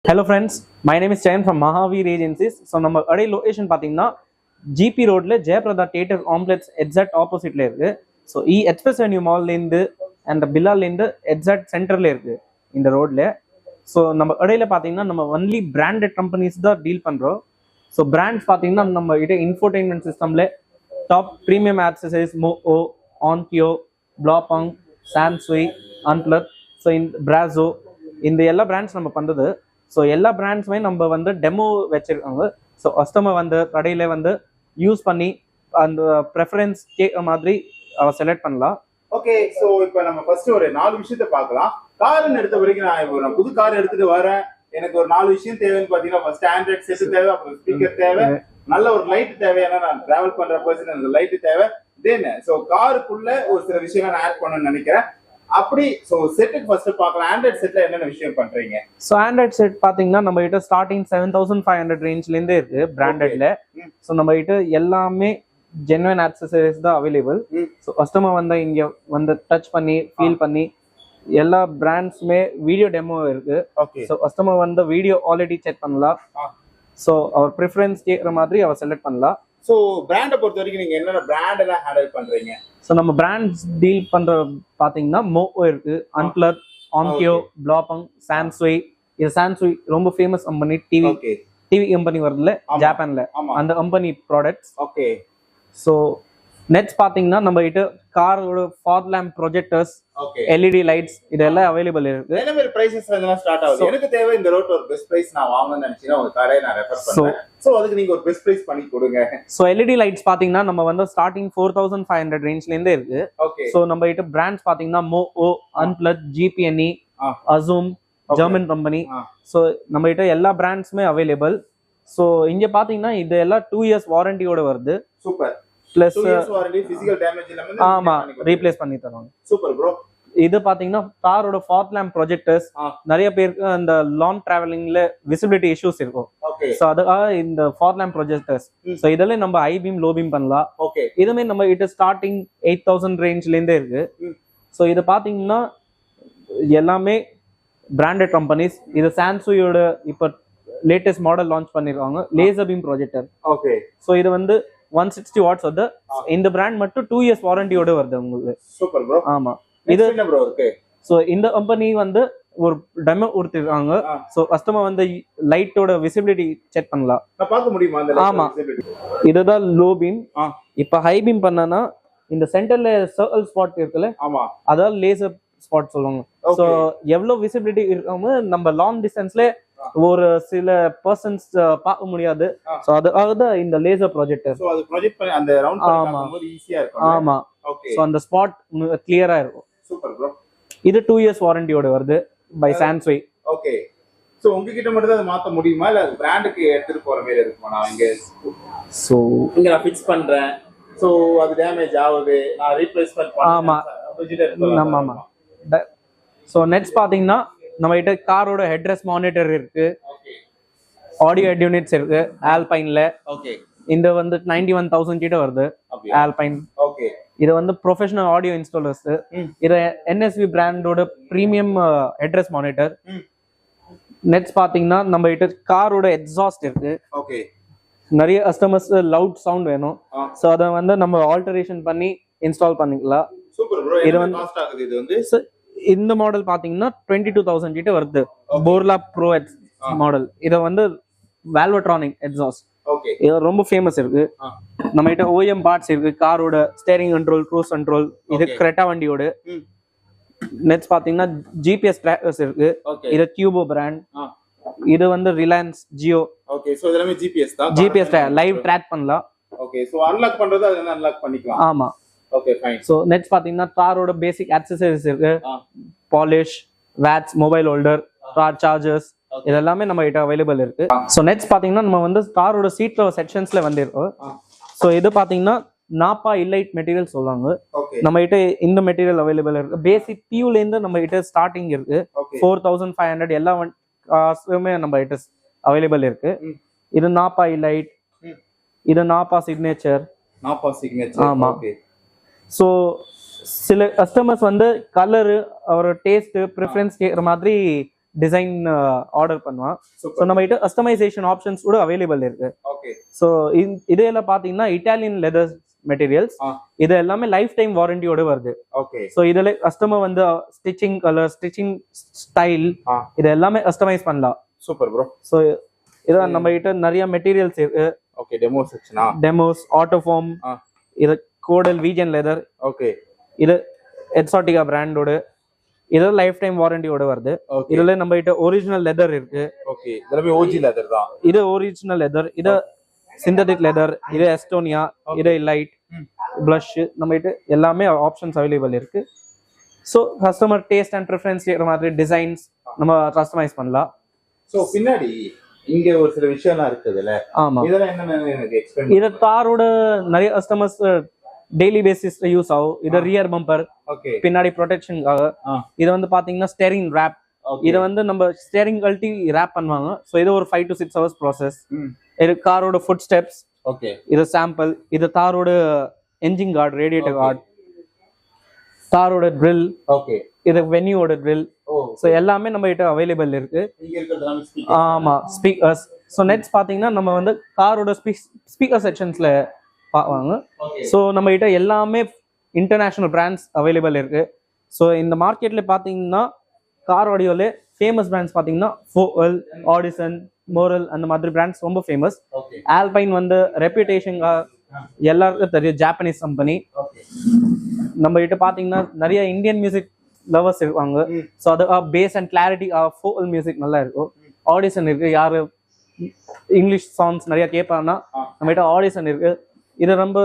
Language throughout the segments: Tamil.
Hello friends, my name is Chayan from Mahavir Agencies. So நம்ம அடை லொகேஷன் பார்த்தீங்கன்னா ஜிபி ரோட்ல ஜெயபிரதா தியேட்டர் காம்ப்ளெக்ஸ் எக்ஸாக்ட் ஆப்போசிட்ல இருக்கு. ஸோ எக்ஸ்பிரஸ் அவென்யூ மால்லேருந்து அண்ட் பில்லாலேருந்து எக்ஸாக்ட் சென்டர்ல இருக்கு இந்த ரோட்ல. ஸோ நம்ம இடையில பார்த்தீங்கன்னா நம்ம ஒன்லி பிராண்டட் கம்பெனிஸ் தான் டீல் பண்றோம். ஸோ பிராண்ட்ஸ் பார்த்தீங்கன்னா நம்ம கிட்ட இன்ஃபோடெயின்மெண்ட் சிஸ்டம்ல டாப் ப்ரீமியம் ஆக்சசரிஸ் மோஓ, ஆன்கியோ, பிளாபாங், சாம்சுய், அன்ப்ளர், ஸோ இந்த பிராசோ இந்த எல்லா பிராண்ட்ஸ் நம்ம பண்றது. ஸோ எல்லா பிராண்ட்ஸுமே நம்ம வந்து டெமோ வச்சிருக்காங்க. ஸோ கஸ்டமர் வந்து கடையில் வந்து யூஸ் பண்ணி அந்த ப்ரெஃபரன்ஸ் கேட்குற மாதிரி அவ செலக்ட் பண்ணலாம். ஓகே, ஸோ இப்போ நம்ம ஃபர்ஸ்ட் ஒரு 4 விஷயத்த பார்க்கலாம். கார்னு எடுத்த வரைக்கும் நான் புது கார் எடுத்துட்டு வரேன், எனக்கு ஒரு 4 விஷயம் தேவைன்னு பார்த்தீங்கன்னா ஃபர்ஸ்ட் ஆண்ட்ராய்ட் செட் தேவை, அப்புறம் ஸ்பீக்கர் தேவை, நல்ல ஒரு லைட் தேவை. ஏன்னா நான் டிராவல் பண்ற பர்சன் எனக்கு லைட் தேவை. தென் ஸோ காருக்குள்ள ஒரு சில விஷயங்கள் நான் ஆட் பண்ணணும்னு நினைக்கிறேன். அப்படி ஸோ செட்டுக்கு ஃபர்ஸ்ட் பார்க்கலாம். ஆண்ட்ராய்ட் செட்ல என்னென்ன விஷயம் பண்றீங்க? ஸோ ஆண்ட்ராய்ட் செட் பார்த்தீங்கன்னா நம்ம கிட்ட ஸ்டார்டிங் 7500 ரேஞ்ச்லேருந்தே இருக்கு பிராண்டட்ல. ஸோ நம்ம கிட்ட எல்லாமே ஜென்வன் ஆக்சசரிஸ் தான் அவைலபிள். ஸோ கஸ்டமர் வந்து இங்க வந்து டச் பண்ணி ஃபீல் பண்ணி எல்லா பிராண்ட்ஸுமே வீடியோ டெமோ இருக்கு. ஸோ கஸ்டமர் வந்து வீடியோ ஆல்ரெடி செக் பண்ணலாம். ஸோ அவர் ப்ரிஃபரன்ஸ் கேட்குற மாதிரி அவர் செலக்ட் பண்ணலாம். ஸோ பிராண்டை பொறுத்த வரைக்கும் நீங்க என்னென்ன பிராண்ட் எல்லாம் ஹேண்டில் பண்றீங்க? ஸோ நம்ம பிராண்ட்ஸ் டீல் பண்ற பாத்தீங்கன்னா மோஓ இருக்கு, அன்ப்ளர், ஆன்கியோ, பிளாபாங், சாம்சுய். இது சாம்சுய் ரொம்ப ஃபேமஸ் கம்பெனி, டிவி கம்பெனி வருதுல ஜப்பான்ல, அந்த company products. Okay. So next பாத்தீங்கன்னா நம்ம கிட்ட காரோட fog lamp projectors, LED lights இதெல்லாம் அவைலபிள் இருக்கு. என்ன மாதிரி பிரைசஸ் இதெல்லாம் ஸ்டார்ட் ஆகுது? எனக்கு தேவை இந்த ரோட் ஒரு பெஸ்ட் பிரைஸ் நான் வாங்கணும்னு நினைச்சீங்கன்னா உங்க காரை நான் ரெஃபர் பண்றேன். சோ அதுக்கு நீங்க ஒரு பெஸ்ட் பிரைஸ் பண்ணி கொடுங்க. சோ எல்இடி லைட்ஸ் பாத்தீங்கன்னா நம்ம வந்து ஸ்டார்டிங் 4500 ரேஞ்ச்ல இருந்தே இருக்கு. சோ நம்ம கிட்ட பிராண்ட்ஸ் பாத்தீங்கன்னா மோஓ, அன்ப்ளக், ஜிபிஎன்இ, அசூம், ஜெர்மன் கம்பெனி. சோ நம்ம கிட்ட எல்லா பிராண்ட்ஸுமே அவைலபிள். சோ இங்க பாத்தீங்கன்னா இது எல்லாம் 2 இயர்ஸ் வாரண்டியோட வருது. Super. Plus 2 years warranty, physical damage இல்லாம ஆமா ரீப்ளேஸ் பண்ணி தருவாங்க. Super bro. இது பாத்தீங்கன்னா காரோட ஃபாக் லேம்ப் ப்ரொஜெக்டர்ஸ். நிறைய பேருக்கு அந்த லாங் டிராவலிங்ல விசிபிலிட்டி இஷ்யூஸ் இருக்கும். சோ அதுக்காக இந்த ஃபாக் லேம்ப் ப்ரொஜெக்டர்ஸ். சோ இதெல்லாம் நம்ம ஹை பீம், லோ பீம் பண்ணலாம். இதுமே நம்ம கிட்ட ஸ்டார்டிங் 8000 ரேஞ்ச்ல இருந்தே இருக்கு. சோ இது பாத்தீங்கன்னா எல்லாமே பிராண்டட் கம்பெனிஸ். இது சாம்சுயோட இப்ப லேட்டஸ்ட் மாடல் லான்ச் பண்ணிருக்காங்க, laser beam projector. Okay. So இது வந்து 160 வாட்ஸ் வருது. இந்த பிராண்ட் மட்டும் 2 இயர்ஸ் வாரண்டியோட வருது உங்களுக்கு. Super bro. ஆமா. இது என்ன ப்ரோ இருக்கு? சோ இந்த கம்பெனி வந்து ஒரு டெமோ கொடுத்திருக்காங்க. சோ கஸ்டமர் வந்து லைட்டோட விசிபிலிட்டி செக் பண்ணலாம். நான் பார்க்க முடியுமா அந்த ஆமா, இதுதான் லோ பீம். இப்ப ஹை பீம் பண்ணனா இந்த சென்டர்ல சர்க்கிள் ஸ்பாட் இருக்குல்ல, ஆமா, அதான் லேசர் ஸ்பாட் சொல்லுவாங்க. சோ எவ்வளவு விசிபிலிட்டி இருக்காம நம்ம லாங் டிஸ்டன்ஸ்ல ஒரு சில பர்சன்ஸ் பார்க்க முடியாது. சோ அதுக்காக தான் இந்த லேசர் ப்ரொஜெக்டர். சோ அது ப்ரொஜெக்ட் பண்ணி அந்த ரவுண்ட் பண்ணி பார்க்கும்போது ஈஸியா இருக்கும். ஆமா. ஓகே. சோ அந்த ஸ்பாட் கிளியரா இருக்கும். Super bro. இது 2 இயர்ஸ் வாரண்டியோட வருது பை சாம்சுய். ஓகே. சோ உங்ககிட்ட மட்டும் தான் மாத்த முடியுமா இல்ல பிராண்டுக்கு எடுத்துட்டு போற மாதிரி இருக்குமா? நான் இங்க சோ இங்க நான் ஃபிக்ஸ் பண்றேன், சோ அது டேமேஜ் ஆகுது, நான் ரீப்ளேஸ்மென்ட் பண்றேன். ஆமா ஆமா. சோ நெக்ஸ்ட் பாத்தீங்கன்னா நம்ம கிட்ட காரோட ஹெட்ரெஸ்ட் மானிட்டர் இருக்கு, ஆடியோ ஹெட் யூனிட்ஸ் இருக்கு ஆல்பைன்ல. ஓகே. இந்த வந்து 91,000 கிட்ட வருது ஆல்பைன். ஓகே. இது வந்து ப்ரொஃபஷனல் ஆடியோ இன்ஸ்டாலர்ஸ். இது என்எஸ்வி பிராண்டோட பிரீமியம் ஹெட்ரெஸ்ட் மானிட்டர். நெக்ஸ்ட் பாத்தீங்கன்னா நம்ம கிட்ட காரோட எக்ஸாஸ்ட் இருக்கு. ஓகே. நிறைய கஸ்டமர்ஸ் லவுட் சவுண்ட் வேணும், சோ அத வந்து நம்ம ஆல்டரேஷன் பண்ணி இன்ஸ்டால் பண்ணிக்கலாம். Super bro. இது வந்து காஸ்ட் ஆகுது. இது வந்து இந்த மாடல் பாத்தீங்கன்னா 22,000 கிட்ட வருது. போர்லா ப்ரோ மாடல். இத வந்து வால்வட்ரானிக் எக்ஸாஸ்ட். ஓகே. இது ரொம்ப ஃபேமஸ் இருக்கு. நம்ம கிட்ட ஓஎம் பார்ட்ஸ் இருக்கு, காரோட ஸ்டீரிங் கண்ட்ரோல், க்ரூஸ் கண்ட்ரோல். இது கிரெட்டா வண்டியோட. நெக்ஸ்ட் பாத்தீங்கன்னா ஜிபிஎஸ் ட்ராக்கர்ஸ் இருக்கு. இது கியூபோ பிராண்ட். இது வந்து ரிலையன்ஸ் ஜியோ. ஓகே. சோ இதெல்லாம் ஜிபிஎஸ் தான். ஜிபிஎஸ் லைவ் ட்ராக் பண்ணலாம். ஓகே. சோ அன்லாக் பண்றது அதெல்லாம் அன்லாக் பண்ணிக்கலாம். ஆமா. Okay fine. சோ நெக்ஸ்ட் பாத்தீங்கன்னா காரோட பேசிக் ஆக்சசரிஸ் இருக்கு, polish, watch, mobile holder, car chargers இதெல்லாமே நம்ம கிட்ட அவைலபிள் இருக்கு. சோ நெக்ஸ்ட் பாத்தீங்கன்னா நம்ம வந்து காரோட சீட்ல செக்ஷன்ஸ்ல வந்து இருக்கும். சோ இது பாத்தீங்கன்னா நாப்பா இல்லைட் மெட்டீரியல் சொல்லுவாங்க. நம்ம கிட்ட இந்த மெட்டீரியல் அவைலபிள் இருக்கு. பேசிக் பியூல இருந்து நம்ம கிட்ட ஸ்டார்டிங் இருக்கு 4500 எல்லா காசுமே நம்ம கிட்ட அவைலபிள் இருக்கு. இது நாப்பா இல்லைட், இது நாப்பா சிக்னேச்சர். ஆமா. ஸோ சில கஸ்டமர்ஸ் வந்து கலரு, அவரோட டேஸ்ட்டு ப்ரிஃபரன்ஸ் கேட்குற மாதிரி டிசைன் ஆர்டர் பண்ணலாம். ஸோ நம்ம கிட்ட கஸ்டமைசேஷன் ஆப்ஷன்ஸ் கூட அவைலபிள் இருக்கு. ஓகே. ஸோ இதெல்லாம் பார்த்தீங்கன்னா இட்டாலியன் லெதர் மெட்டீரியல்ஸ், இது எல்லாமே லைஃப் டைம் வாரண்டியோட வருது. ஓகே. ஸோ இதில் கஸ்டமர் வந்து ஸ்டிச்சிங் கலர், ஸ்டிச்சிங் ஸ்டைல் இது எல்லாமே கஸ்டமைஸ் பண்ணலாம். Super bro. ஸோ இதான் நம்ம கிட்ட நிறைய மெட்டீரியல்ஸ் இருக்கு. ஓகே. டெமோ செக்ஷனா? டெமோஸ், ஆட்டோஃபார்ம், இது கோடல் வீஜன் லெதர். ஓகே. இது எக்ஸாட்டிகா பிராண்டோட, இது லைஃப் டைம் வாரண்டியோட வருது. இதுல நம்ம கிட்ட ஒரிஜினல் லெதர் இருக்கு. ஓகே. இதெல்லாம் ஓஜி லெதர் தான். இது ஒரிஜினல் லெதர், இது சிந்தட்டிக் லெதர், இது எஸ்டோனியா, இது லைட் ப்ளஷ், நம்ம கிட்ட எல்லாமே ஆப்ஷன்ஸ் அவைலபிள் இருக்கு. So customer taste and preference ஏற்ற மாதிரி டிசைன்ஸ் நம்ம கஸ்டமைஸ் பண்ணலாம். ஸோ பின்னாடி இங்க ஒரு சில விஷயம்லாம் இருக்குதுல்ல, ஆமா, இதெல்லாம் என்னன்னு எனக்கு எக்ஸ்பிளைன். இது காரோட நிறைய கஸ்டமர்ஸ் டெய்லி பேசிஸ்ல யூஸ் ஆகும். இது ரியர் பம்பர், ஓகே, பின்னாடி ப்ரொடெக்ஷனுக்காக. இது வந்து பாத்தீங்கன்னா ஸ்டேரிங் ரேப், இது வந்து நம்ம ஸ்டேரிங் கழட்டி ரேப் பண்ணுவாங்க. ஸோ இது ஒரு 5 to 6 hours ப்ராசஸ். இது காரோட ஃபுட் ஸ்டெப்ஸ், ஓகே, இது சாம்பிள், இது தாரோட என்ஜின் கார்டு, ரேடியேட்டர் கார்டு, தாரோட ட்ரில், ஓகே, இது வென்யூவோட ட்ரில். ஸோ எல்லாமே நம்ம கிட்ட அவைலபிள் இருக்கு. ஆமா, ஸ்பீக்கர்ஸ். ஸோ நெக்ஸ்ட் பாத்தீங்கன்னா நம்ம வந்து காரோட ஸ்பீக்கர் செக்ஷன்ஸ்ல பார்ப்பாங்க. ஸோ நம்ம கிட்ட எல்லாமே இன்டர்நேஷனல் பிராண்ட்ஸ் அவைலபிள் இருக்கு. ஸோ இந்த மார்க்கெட்ல பாத்தீங்கன்னா கார் ஆடியோல ஃபேமஸ் பிராண்ட்ஸ் பாத்தீங்கன்னா ஃபோவல், ஆடிசன், மோரல் அந்த மாதிரி பிராண்ட்ஸ் ரொம்ப ஃபேமஸ். ஆல்பைன் வந்து ரெப்யூட்டேஷன் எல்லாருக்கும் தெரியும், ஜாப்பனீஸ் கம்பெனி. நம்ம கிட்ட பாத்தீங்கன்னா நிறைய இந்தியன் மியூசிக் லவர்ஸ் இருக்காங்க. ஸோ அது பேஸ் அண்ட் கிளாரிட்டி ஃபோவல் மியூசிக் நல்லா இருக்கும். ஆடிசன் இருக்கு, யாரு இங்கிலீஷ் சாங்ஸ் நிறைய கேட்பாங்கன்னா நம்ம கிட்ட ஆடிசன் இருக்கு. இது ரொம்ப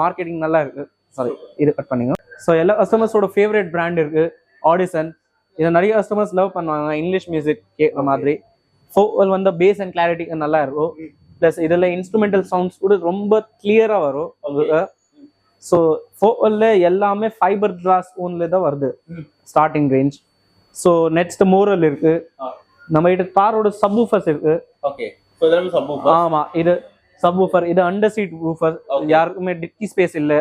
மார்க்கெட்டிங் நல்லா இருக்கு. சாரி, இது கட் பண்ணிங்க. ஸோ எல்லா கஸ்டமர்ஸோட ஃபேவரட் பிராண்ட் இருக்கு ஆடிசன். இதை நிறைய கஸ்டமர்ஸ் லவ் பண்ணுவாங்க, இங்கிலீஷ் மியூசிக் கேட்குற மாதிரி. ஃபோவல் வந்து பேஸ் அண்ட் கிளாரிட்டி நல்லா இருக்கும். ப்ளஸ் இதில் இன்ஸ்ட்ருமெண்டல் சவுண்ட்ஸ் கூட ரொம்ப கிளியரா வரும் உங்களுக்கு. ஸோ ஃபோவல்ல எல்லாமே ஃபைபர் கிளாஸ் ஓன்ல தான் வருது starting range. So next moral இருக்கு. நம்ம கிட்ட காரோட சப்வூஃபர்ஸ் இருக்கு. ஆமா, இது சப்வூஃபர், இது அண்டர் சீட் வூஃபர். யாருக்குமே டிக்கி ஸ்பேஸ் இல்லை,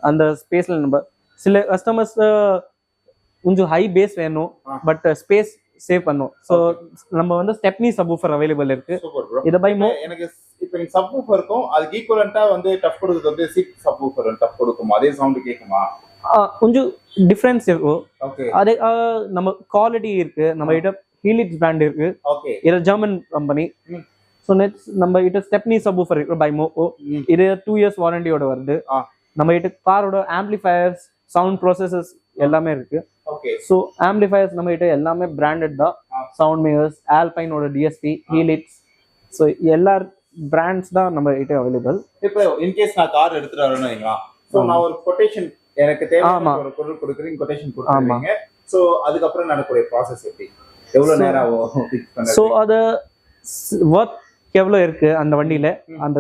அந்த ஸ்பேஸ்ல நம்ம சில கஸ்டமர்ஸ் கொஞ்சம் ஹை பேஸ் வேணும், பட் ஸ்பேஸ் சேவ் பண்ணும். ஸோ நம்ம வந்து ஸ்டெப்னி சப்வூஃபர் அவைலபிள் இருக்கு. இதை பை எனக்கு இப்போ நீங்க சப்வூஃபருக்கும் அதுக்கு ஈக்குவலண்டா வந்து டஃப் கொடுக்குறது வந்து சீட் சப்வூஃபர் டஃப் கொடுக்குமா, அதே சவுண்ட் கேட்குமா? கொஞ்சம் டிஃபரன்ஸ் இருக்கும். ஓகே, அதே நம்ம குவாலிட்டி இருக்கு. நம்ம கிட்ட ஹீலிக்ஸ் பிராண்ட் இருக்கு. ஓகே, இது ஜெர்மன் கம்பெனி. ஸோ நெக்ஸ்ட் நம்ம கிட்ட ஸ்டெப்னி சப்வூஃபர் இருக்கு பை மோகோ. இது 2 years வாரண்டியோட வருது. நம்ம கிட்ட காரோட ஆம்பிளிஃபயர்ஸ், சவுண்ட் ப்ராசஸஸ் எல்லாமே இருக்கு. ஸோ ஆம்பிளிஃபயர்ஸ் நம்ம கிட்ட எல்லாமே பிராண்டட் தான். சவுண்ட் மேக்கர்ஸ், ஆல்பைனோட டிஎஸ்பி, ஹீலிக்ஸ், ஸோ எல்லா பிராண்ட்ஸ் தான் நம்ம கிட்ட அவைலபிள். இப்போ இன்கேஸ் நான் கார் எடுத்துட்டு வரேன்னு வைங்களா, ஸோ நான் ஒரு கொட்டேஷன் எனக்கு தேவையான ஒரு பொருள் கொடுக்குறீங்க, கொட்டேஷன் கொடுக்குறீங்க. ஸோ அதுக்கப்புறம் நடக்கக்கூடிய ப்ராசஸ் எப்படி, எவ்வளோ நேரம் ஆகும்? ஸோ அது ஒர்க் எவ்வளோ இருக்கு அந்த வண்டியில, அந்த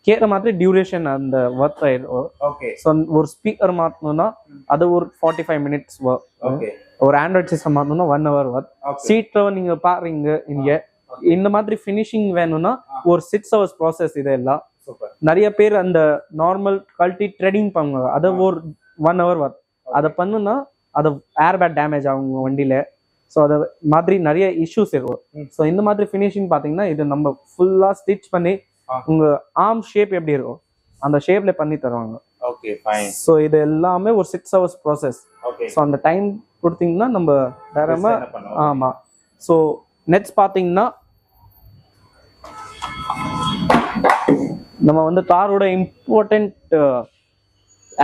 கேட்குற மாதிரி டியூரேஷன் அந்த ஒர்க் ஆயிடும். ஓகே, ஸோ ஒரு ஸ்பீக்கர் மாற்றணும்னா அது ஒரு 45 minutes ஒர்க். ஓகே, ஒரு ஆண்ட்ராய்ட் சிஸ்டம் மாற்றணும்னா 1 hour ஒர்க். சீட்ல நீங்க பாருங்க இங்க இந்த மாதிரி ஃபினிஷிங் வேணும்னா ஒரு 6 hours ப்ராசஸ். இதெல்லாம் நிறைய பேர் அந்த நார்மல் குவாலிட்டி ட்ரெடிங் பண்ணுவாங்க, அதை ஒரு 1 hour ஒர்க். அதை பண்ணுனா அது ஏர் பேக் டேமேஜ் ஆகும் வண்டியில. ஸோ அது மாதிரி நிறைய இஷ்யூஸ் இருக்கும். ஸோ இந்த மாதிரி ஃபினிஷிங் பார்த்தீங்கன்னா இது நம்ம ஃபுல்லா ஸ்டிச் பண்ணி உங்க ஆர்ம் ஷேப் எப்படி இருக்கும் அந்த ஷேப்ல பண்ணி தருவாங்க. Okay, fine. ஸோ இது எல்லாமே ஒரு 6 hours ப்ராசஸ். ஸோ அந்த டைம் கொடுத்தீங்கன்னா நம்ம வேறமா. ஆமா. ஸோ நெக்ஸ்ட் பார்த்தீங்கன்னா நம்ம வந்து காரோட இம்பார்ட்டன்ட்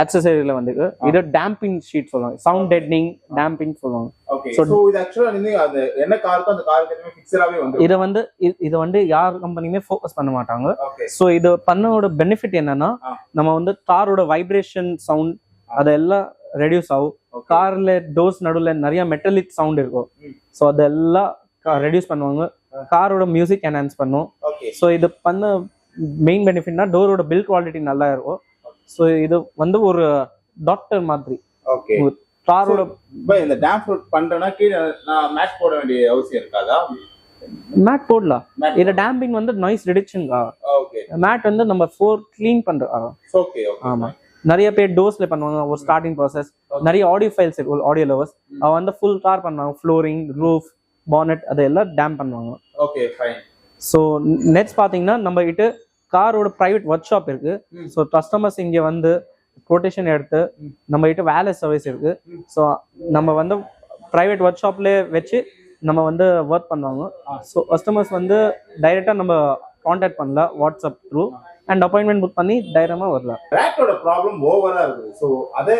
அக்சசரியில வந்து இது டேம்பிங் ஷீட் சொல்லுவாங்க, சவுண்ட் டெட்னிங் டேம்பிங் சொல்லுவாங்க. ஓகே, சோ இது एक्चुअली நீங்க அது என்ன காருக்கு அந்த காருக்கு எதுமே ஃபிக்ஸடாவே வந்து இத வந்து யார் கம்பெனியுமே ஃபோக்கஸ் பண்ண மாட்டாங்க. சோ இது பண்ணோட பெனிஃபிட் என்னன்னா நம்ம வந்து காரோட வைப்ரேஷன் சவுண்ட் அதெல்லாம் ரெடியூஸ் ஆகும். கார்ல டோர்ஸ் நடுவுல நிறைய மெட்டலிக் சவுண்ட் இருக்கும். சோ அதெல்லாம் ரெடியூஸ் பண்ணுவாங்க. காரோட மியூசிக் என்ஹான்ஸ் பண்ணும். சோ இது பண்ண மெயின் பெனிஃபிட்னா டோரோட பில்ட் குவாலிட்டி நல்லா இருக்கும். சோ இது வந்து ஒரு டாக்டர் மாதிரி. ஓகே, காரோட இந்த டேம்ப் ஃப்ளோட் பண்றேன்னா கீழ நான் மேட் போட வேண்டிய அவசியம் இருக்காதா? மேட் போடலாம். இது டேம்பிங் வந்து நாய்ஸ் ரிடக்ஷன். ஓகே, மேட் வந்து நம்ம ஃப்ளோர் க்ளீன் பண்றோம். ஓகே, ஆமா. நிறைய பேர் டோர்ஸ்ல பண்ணுவாங்க ஒரு ஸ்டார்டிங் ப்ராசஸ். நிறைய ஆடியோ ஃபைல்ஸ் இருக்கு, ஆடியோ லவர்ஸ் அவ வந்து ஃபுல் கார் பண்ணுவாங்க, ஃப்ளோரிங், ரூஃப், பானட் அதெல்லாம் டேம் பண்ணுவாங்க. Okay fine. ஸோ நெக்ஸ்ட் பார்த்தீங்கன்னா நம்ம கிட்ட காரோட ப்ரைவேட் ஒர்க் ஷாப் இருக்கு. ஸோ கஸ்டமர்ஸ் இங்கே வந்து கொட்டேஷன் எடுத்து நம்ம கிட்ட வேலை சர்வீஸ் இருக்கு. ஸோ நம்ம வந்து ப்ரைவேட் ஒர்க் ஷாப்ல வச்சு நம்ம வந்து ஒர்க் பண்ணுவாங்க. ஸோ கஸ்டமர்ஸ் வந்து டைரெக்டாக நம்ம கான்டாக்ட் பண்ணலாம் WhatsApp through and appointment book பண்ணி டைரக்டாக வரலாம். ரேட்டோட ப்ராப்ளம் ஓவரா இருக்குது. ஸோ அதை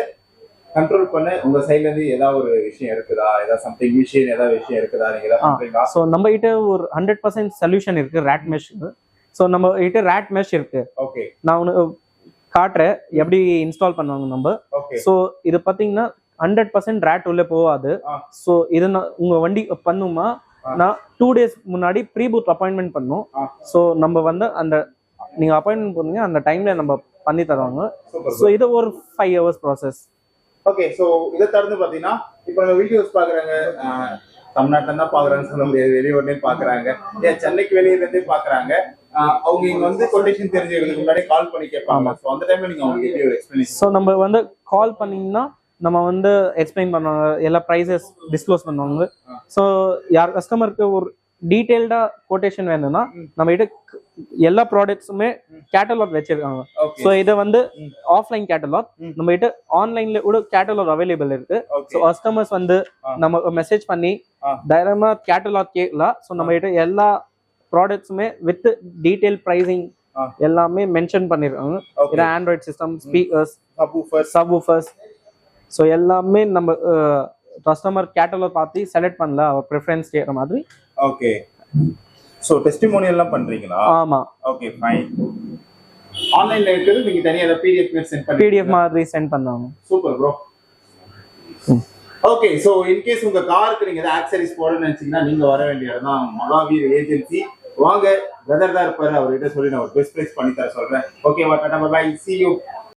கண்ட்ரோல் பண்ண உங்க சைட்ல இருந்து ஏதாவது ஒரு விஷயம் இருக்குதா? ஏதாவது சம்திங் விஷயம் ஏதாவது விஷயம் இருக்குதா? நீங்க ஏதாவது பண்றீங்களா? ஸோ நம்ம கிட்ட ஒரு 100% சொல்யூஷன் இருக்கு ரேட் மெஷ். ஸோ நம்ம கிட்ட ரேட் மெஷ் இருக்கு. ஓகே, நான் உனக்கு காட்டுறேன் எப்படி இன்ஸ்டால் பண்ணுவாங்க நம்ம. ஓகே. ஸோ இது பார்த்தீங்கன்னா 100% ரேட் உள்ள போகாது. ஸோ இது உங்க வண்டி பண்ணுமா நான் 2 days முன்னாடி ப்ரீ புக் அப்பாயின்மெண்ட் பண்ணும். ஸோ நம்ம வந்து அந்த நீங்க அப்பாயின்மெண்ட் பண்ணுங்க அந்த டைம்ல நம்ம பண்ணி தருவாங்க. ஸோ இது ஒரு 5 hours ப்ராசஸ். ஓகே. ஸோ இதை தவிர்த்து பார்த்தீங்கன்னா இப்போ நம்ம வீடியோஸ் பார்க்குறாங்க, தமிழ்நாட்டில் தான் பார்க்குறாங்கன்னு சொல்ல முடியாது, வெளியூர்லேயும் பார்க்குறாங்க, ஏன் சென்னைக்கு வெளியிலேருந்தே பார்க்குறாங்க. அவங்க இங்கே வந்து கொட்டேஷன் தெரிஞ்சவங்களுக்கு முன்னாடி கால் பண்ணி கேட்பாங்க. ஸோ அந்த டைமில் நீங்கள் அவங்களுக்கு ஒரு எக்ஸ்பிளேஷன். ஸோ நம்ம வந்து கால் பண்ணீங்கன்னா நம்ம வந்து எக்ஸ்பிளைன் பண்ணுவாங்க, எல்லா ப்ரைஸஸ் டிஸ்க்ளோஸ் பண்ணுவாங்க. ஸோ யார் கஸ்டமருக்கு ஒரு டீடைல்டா கோட்டேஷன் வேணும்னா நம்ம கிட்ட எல்லா ப்ராடக்ட்ஸுமே கேட்டலாக் வச்சிருக்காங்க. ஸோ இதை வந்து ஆஃப்லைன் கேட்டலாக், நம்ம கிட்ட ஆன்லைன்ல கூட கேட்டலாக் அவைலபிள் இருக்கு. ஸோ கஸ்டமர்ஸ் வந்து நம்ம மெசேஜ் பண்ணி டைரக்டா கேட்டலாக் கேட்கலாம். ஸோ நம்ம கிட்ட எல்லா ப்ராடக்ட்ஸுமே வித் டீடைல் ப்ரைசிங் எல்லாமே மென்ஷன் பண்ணிருக்காங்க. இது Android system, speakers, subwoofers, so எல்லாமே நம்ம கஸ்டமர் கேட்டலாக் பார்த்து செலக்ட் பண்ணல அவர் ப்ரிஃபரன்ஸ் கேட்குற மாதிரி. ஓகே. ஸோ டெஸ்டிமோனியல்லாம் பண்றீங்களா? ஆமா. Okay fine. ஆன்லைன்ல இருக்குது, நீங்க தனியா பிடிஎஃப் சென்ட் பண்ணி பிடிஎஃப் மாதிரி சென்ட் பண்ணுவாங்க. Super bro. Okay. So in case உங்க காருக்கு நீங்க ஏதாவது ஆக்சரிஸ் போடணும்னு நினைச்சீங்கன்னா நீங்க வர வேண்டிய இடம் தான் மகாவீர் ஏஜென்சி. வாங்க, பிரதர் தான் இருப்பாரு, அவர்கிட்ட சொல்லி நான் ஒரு பெஸ்ட் பிரைஸ் பண்ணி தர சொல்றேன். Okay, what bye, see you.